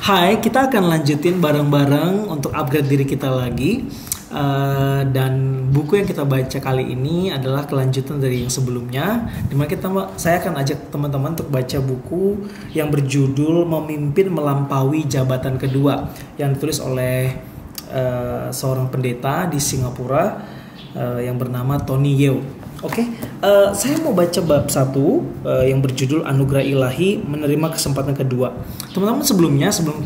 Hai, kita akan lanjutin bareng-bareng untuk upgrade diri kita lagi. Dan buku yang kita baca kali ini adalah kelanjutan dari yang sebelumnya. Dimana saya akan ajak teman-teman untuk baca buku yang berjudul Memimpin Melampaui Jabatan Kedua, yang ditulis oleh seorang pendeta di Singapura yang bernama Tony Yeo. Saya mau baca bab 1 yang berjudul Anugerah Ilahi Menerima Kesempatan Kedua. Teman-teman, sebelum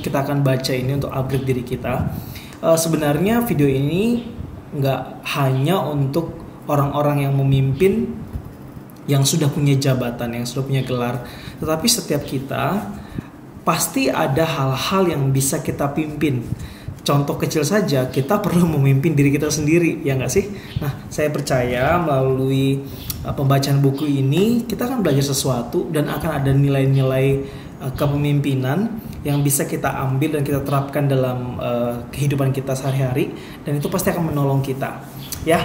kita akan baca ini untuk upgrade diri kita, sebenarnya video ini nggak hanya untuk orang-orang yang memimpin, yang sudah punya jabatan, yang sudah punya gelar, tetapi setiap kita pasti ada hal-hal yang bisa kita pimpin. Contoh kecil saja, kita perlu memimpin diri kita sendiri, ya nggak sih? Nah, saya percaya melalui pembacaan buku ini, kita akan belajar sesuatu dan akan ada nilai-nilai kepemimpinan yang bisa kita ambil dan kita terapkan dalam kehidupan kita sehari-hari, dan itu pasti akan menolong kita. Ya,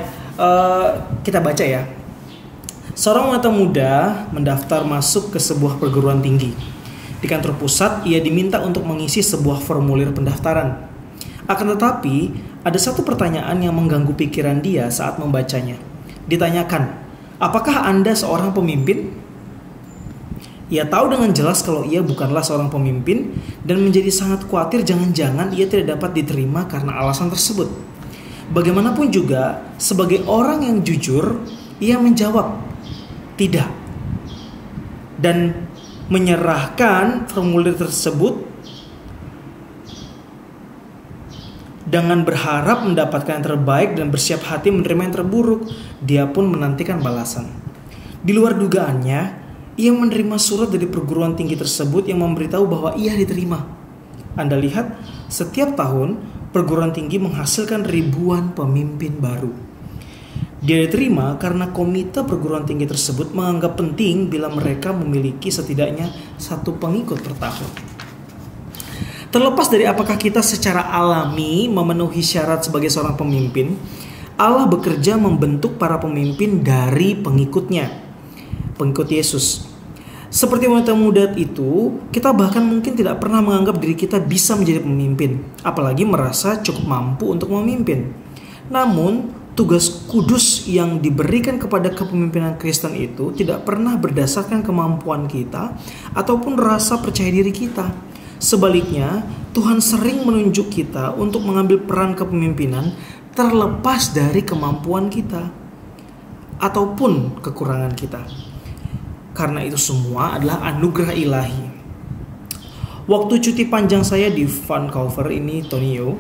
kita baca ya. Seorang wanita muda mendaftar masuk ke sebuah perguruan tinggi. Di kantor pusat, ia diminta untuk mengisi sebuah formulir pendaftaran. Akan tetapi, ada satu pertanyaan yang mengganggu pikiran dia saat membacanya. Ditanyakan, apakah Anda seorang pemimpin? Ia tahu dengan jelas kalau ia bukanlah seorang pemimpin dan menjadi sangat khawatir jangan-jangan ia tidak dapat diterima karena alasan tersebut. Bagaimanapun juga, sebagai orang yang jujur, ia menjawab, tidak. Dan menyerahkan formulir tersebut dengan berharap mendapatkan yang terbaik dan bersiap hati menerima yang terburuk. Dia pun menantikan balasan. Di luar dugaannya, ia menerima surat dari perguruan tinggi tersebut yang memberitahu bahwa ia diterima. Anda lihat, setiap tahun perguruan tinggi menghasilkan ribuan pemimpin baru. Dia diterima karena komite perguruan tinggi tersebut menganggap penting bila mereka memiliki setidaknya satu pengikut per tahun. Terlepas dari apakah kita secara alami memenuhi syarat sebagai seorang pemimpin, Allah bekerja membentuk para pemimpin dari pengikutnya, pengikut Yesus. Seperti wanita muda itu, kita bahkan mungkin tidak pernah menganggap diri kita bisa menjadi pemimpin, apalagi merasa cukup mampu untuk memimpin. Namun, tugas kudus yang diberikan kepada kepemimpinan Kristen itu tidak pernah berdasarkan kemampuan kita ataupun rasa percaya diri kita. Sebaliknya, Tuhan sering menunjuk kita untuk mengambil peran kepemimpinan terlepas dari kemampuan kita ataupun kekurangan kita. Karena itu semua adalah anugerah ilahi. Waktu cuti panjang saya di Vancouver ini, Tonio,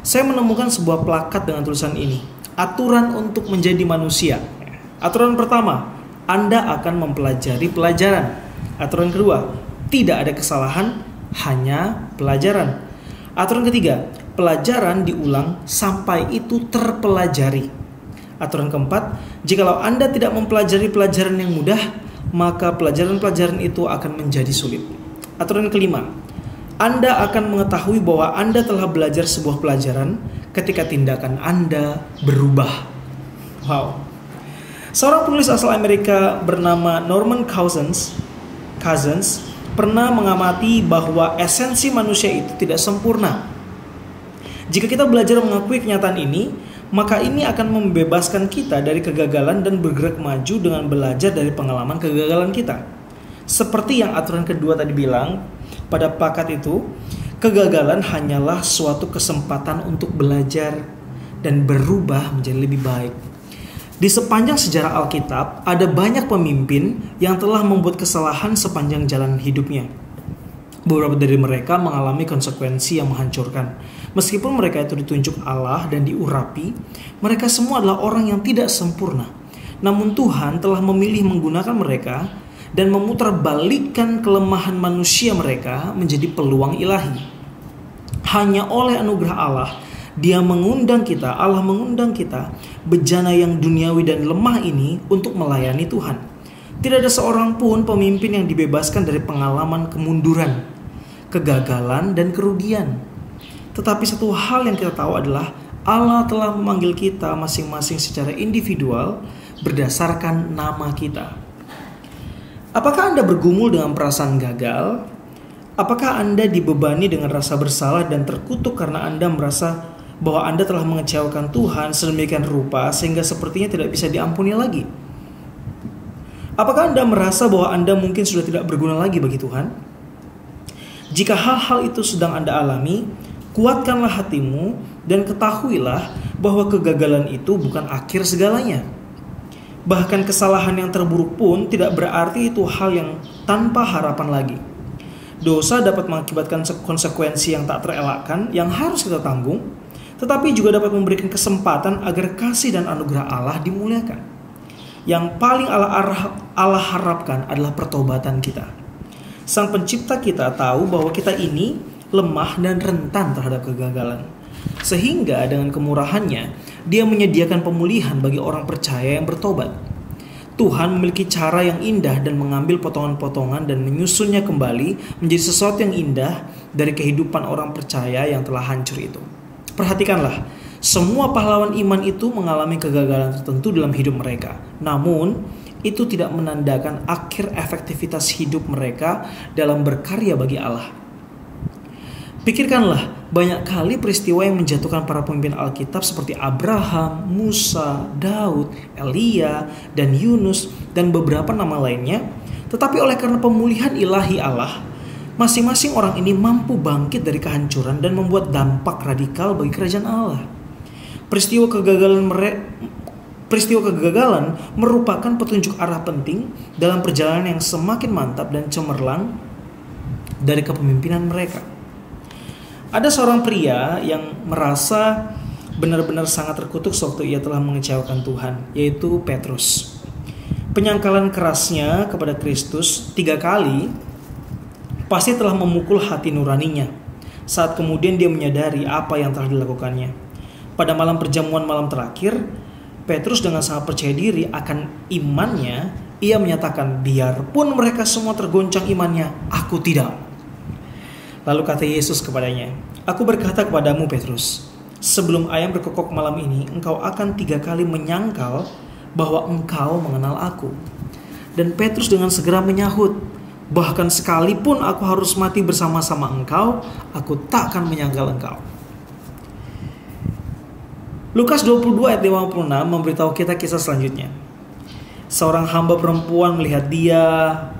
saya menemukan sebuah plakat dengan tulisan ini, aturan untuk menjadi manusia. Aturan pertama, Anda akan mempelajari pelajaran. Aturan kedua, tidak ada kesalahan, hanya pelajaran. Aturan ketiga, pelajaran diulang sampai itu terpelajari. Aturan keempat, jikalau Anda tidak mempelajari pelajaran yang mudah, maka pelajaran-pelajaran itu akan menjadi sulit. Aturan kelima, Anda akan mengetahui bahwa Anda telah belajar sebuah pelajaran ketika tindakan Anda berubah. Wow. Seorang penulis asal Amerika bernama Norman Cousins pernah mengamati bahwa esensi manusia itu tidak sempurna. Jika kita belajar mengakui kenyataan ini, maka ini akan membebaskan kita dari kegagalan dan bergerak maju dengan belajar dari pengalaman kegagalan kita. Seperti yang aturan kedua tadi bilang, pada plakat itu, kegagalan hanyalah suatu kesempatan untuk belajar dan berubah menjadi lebih baik. Di sepanjang sejarah Alkitab, ada banyak pemimpin yang telah membuat kesalahan sepanjang jalan hidupnya. Beberapa dari mereka mengalami konsekuensi yang menghancurkan. Meskipun mereka itu ditunjuk Allah dan diurapi, mereka semua adalah orang yang tidak sempurna. Namun Tuhan telah memilih menggunakan mereka dan memutarbalikkan kelemahan manusia mereka menjadi peluang ilahi. Hanya oleh anugerah Allah, Allah mengundang kita, bejana yang duniawi dan lemah ini, untuk melayani Tuhan. Tidak ada seorang pun pemimpin yang dibebaskan dari pengalaman kemunduran, kegagalan, dan kerugian. Tetapi satu hal yang kita tahu adalah Allah telah memanggil kita masing-masing secara individual berdasarkan nama kita. Apakah Anda bergumul dengan perasaan gagal? Apakah Anda dibebani dengan rasa bersalah dan terkutuk karena Anda merasa bahwa Anda telah mengecewakan Tuhan sedemikian rupa sehingga sepertinya tidak bisa diampuni lagi? Apakah Anda merasa bahwa Anda mungkin sudah tidak berguna lagi bagi Tuhan? Jika hal-hal itu sedang Anda alami, kuatkanlah hatimu dan ketahuilah bahwa kegagalan itu bukan akhir segalanya. Bahkan kesalahan yang terburuk pun tidak berarti itu hal yang tanpa harapan lagi. Dosa dapat mengakibatkan konsekuensi yang tak terelakkan yang harus kita tanggung, tetapi juga dapat memberikan kesempatan agar kasih dan anugerah Allah dimuliakan. Yang paling Allah harapkan adalah pertobatan kita. Sang pencipta kita tahu bahwa kita ini lemah dan rentan terhadap kegagalan. Sehingga dengan kemurahannya, Dia menyediakan pemulihan bagi orang percaya yang bertobat. Tuhan memiliki cara yang indah dan mengambil potongan-potongan dan menyusunnya kembali menjadi sesuatu yang indah dari kehidupan orang percaya yang telah hancur itu. Perhatikanlah, semua pahlawan iman itu mengalami kegagalan tertentu dalam hidup mereka. Namun, itu tidak menandakan akhir efektivitas hidup mereka dalam berkarya bagi Allah. Pikirkanlah, banyak kali peristiwa yang menjatuhkan para pemimpin Alkitab seperti Abraham, Musa, Daud, Elia, dan Yunus, dan beberapa nama lainnya. Tetapi oleh karena pemulihan ilahi Allah, masing-masing orang ini mampu bangkit dari kehancuran dan membuat dampak radikal bagi kerajaan Allah. Peristiwa kegagalan merupakan petunjuk arah penting dalam perjalanan yang semakin mantap dan cemerlang dari kepemimpinan mereka. Ada seorang pria yang merasa benar-benar sangat terkutuk sewaktu ia telah mengecewakan Tuhan, yaitu Petrus. Penyangkalan kerasnya kepada Kristus 3 kali pasti telah memukul hati nuraninya saat kemudian dia menyadari apa yang telah dilakukannya. Pada malam perjamuan malam terakhir, Petrus dengan sangat percaya diri akan imannya, ia menyatakan, biarpun mereka semua tergoncang imannya, aku tidak. Lalu kata Yesus kepadanya, aku berkata kepadamu Petrus, sebelum ayam berkokok malam ini, engkau akan 3 kali menyangkal bahwa engkau mengenal aku. Dan Petrus dengan segera menyahut, bahkan sekalipun aku harus mati bersama-sama engkau, aku tak akan menyangkal engkau. Lukas 22 ayat 56 memberitahu kita kisah selanjutnya. Seorang hamba perempuan melihat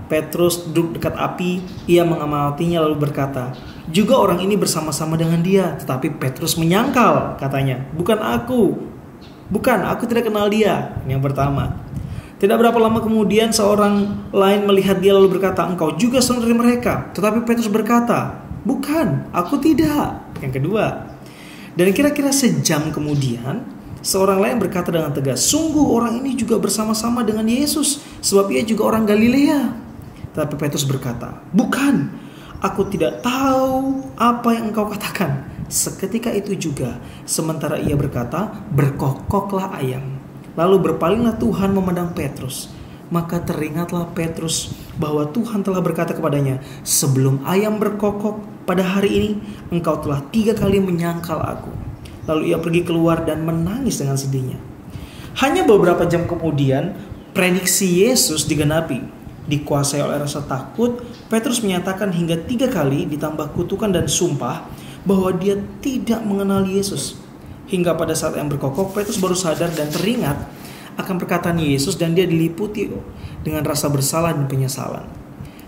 Petrus duduk dekat api. Ia mengamatinya lalu berkata, juga orang ini bersama-sama dengan dia. Tetapi Petrus menyangkal, katanya, bukan aku tidak kenal dia. Yang pertama. Tidak berapa lama kemudian seorang lain melihat dia lalu berkata, engkau juga seorang dari mereka. Tetapi Petrus berkata, bukan, aku tidak. Yang kedua. Dan kira-kira sejam kemudian, seorang lain berkata dengan tegas, sungguh orang ini juga bersama-sama dengan Yesus, sebab ia juga orang Galilea. Tetapi Petrus berkata, bukan, aku tidak tahu apa yang engkau katakan. Seketika itu juga, sementara ia berkata, berkokoklah ayam. Lalu berpalinglah Tuhan memandang Petrus. Maka teringatlah Petrus bahwa Tuhan telah berkata kepadanya, sebelum ayam berkokok pada hari ini, engkau telah 3 kali menyangkal aku. Lalu ia pergi keluar dan menangis dengan sedihnya. Hanya beberapa jam kemudian, prediksi Yesus digenapi. Dikuasai oleh rasa takut, Petrus menyatakan hingga 3 kali ditambah kutukan dan sumpah bahwa dia tidak mengenal Yesus. Hingga pada saat yang berkokok, Petrus baru sadar dan teringat akan perkataan Yesus dan dia diliputi dengan rasa bersalah dan penyesalan.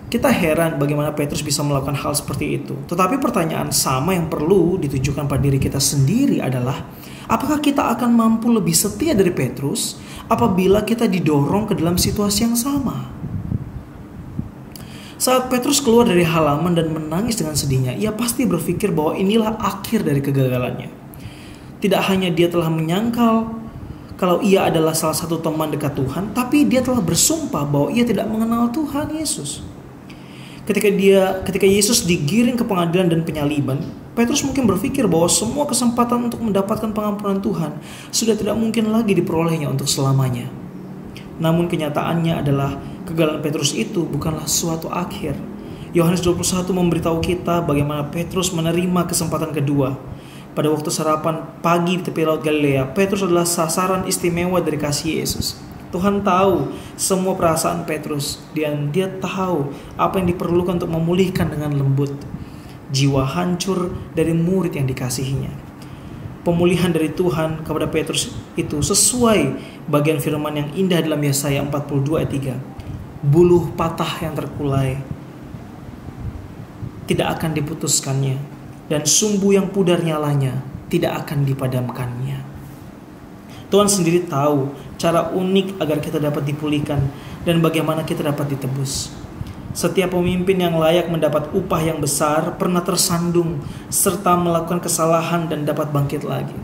Kita heran bagaimana Petrus bisa melakukan hal seperti itu. Tetapi pertanyaan sama yang perlu ditujukan pada diri kita sendiri adalah, apakah kita akan mampu lebih setia dari Petrus apabila kita didorong ke dalam situasi yang sama? Saat Petrus keluar dari halaman dan menangis dengan sedihnya, ia pasti berpikir bahwa inilah akhir dari kegagalannya. Tidak hanya dia telah menyangkal kalau ia adalah salah satu teman dekat Tuhan, tapi dia telah bersumpah bahwa ia tidak mengenal Tuhan Yesus. Ketika Yesus digiring ke pengadilan dan penyaliban, Petrus mungkin berpikir bahwa semua kesempatan untuk mendapatkan pengampunan Tuhan sudah tidak mungkin lagi diperolehnya untuk selamanya. Namun kenyataannya adalah kegagalan Petrus itu bukanlah suatu akhir. Yohanes 21 memberitahu kita bagaimana Petrus menerima kesempatan kedua. Pada waktu sarapan pagi di tepi laut Galilea, Petrus adalah sasaran istimewa dari kasih Yesus. Tuhan tahu semua perasaan Petrus, dan dia tahu apa yang diperlukan untuk memulihkan dengan lembut jiwa hancur dari murid yang dikasihinya. Pemulihan dari Tuhan kepada Petrus itu sesuai bagian firman yang indah dalam Yesaya 42 ayat 3. Buluh patah yang terkulai tidak akan diputuskannya, dan sumbu yang pudar nyalanya tidak akan dipadamkannya. Tuhan sendiri tahu cara unik agar kita dapat dipulihkan dan bagaimana kita dapat ditebus. Setiap pemimpin yang layak mendapat upah yang besar pernah tersandung serta melakukan kesalahan dan dapat bangkit lagi.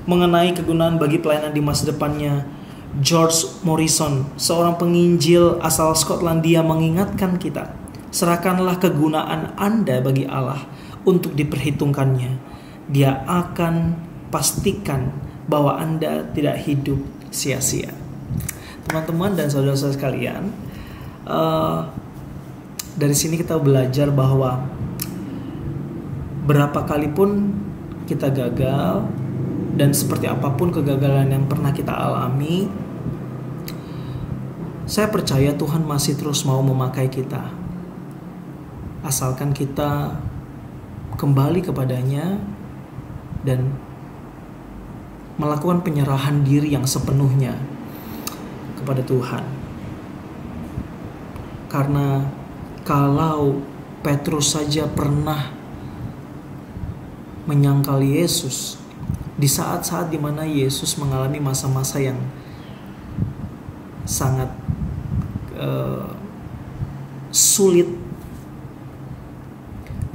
Mengenai kegunaan bagi pelayanan di masa depannya, George Morrison, seorang penginjil asal Skotlandia, mengingatkan kita, serahkanlah kegunaan Anda bagi Allah untuk diperhitungkannya. Dia akan pastikan bahwa Anda tidak hidup sia-sia. Teman-teman dan saudara-saudara sekalian, dari sini kita belajar bahwa berapa kali pun kita gagal, dan seperti apapun kegagalan yang pernah kita alami, saya percaya Tuhan masih terus mau memakai kita, asalkan kita kembali kepadanya dan melakukan penyerahan diri yang sepenuhnya kepada Tuhan. Karena kalau Petrus saja pernah menyangkal Yesus di saat-saat dimana Yesus mengalami masa-masa yang sangat sulit,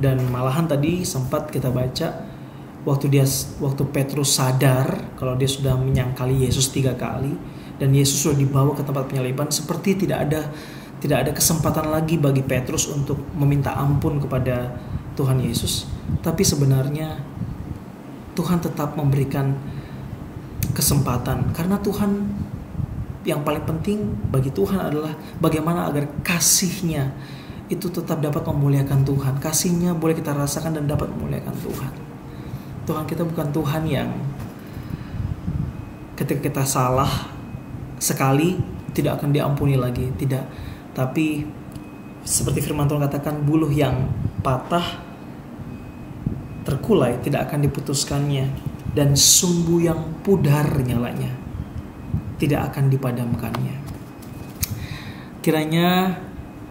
dan malahan tadi sempat kita baca waktu Petrus sadar kalau dia sudah menyangkali Yesus 3 kali dan Yesus sudah dibawa ke tempat penyaliban, seperti tidak ada kesempatan lagi bagi Petrus untuk meminta ampun kepada Tuhan Yesus. Tapi sebenarnya Tuhan tetap memberikan kesempatan, karena Tuhan, yang paling penting bagi Tuhan adalah bagaimana agar kasih-Nya itu tetap dapat memuliakan Tuhan. Kasih-Nya boleh kita rasakan dan dapat memuliakan Tuhan. Tuhan kita bukan Tuhan yang ketika kita salah sekali tidak akan diampuni lagi, tidak. Tapi seperti firman Tuhan katakan, buluh yang patah terkulai tidak akan diputuskannya, dan sumbu yang pudar nyalanya tidak akan dipadamkannya. Kiranya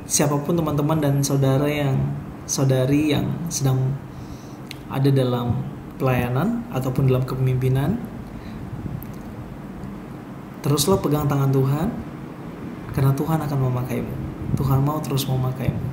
siapapun teman-teman dan saudari yang sedang ada dalam pelayanan ataupun dalam kepemimpinan, teruslah pegang tangan Tuhan, karena Tuhan akan memakaimu. Tuhan mau terus memakaimu.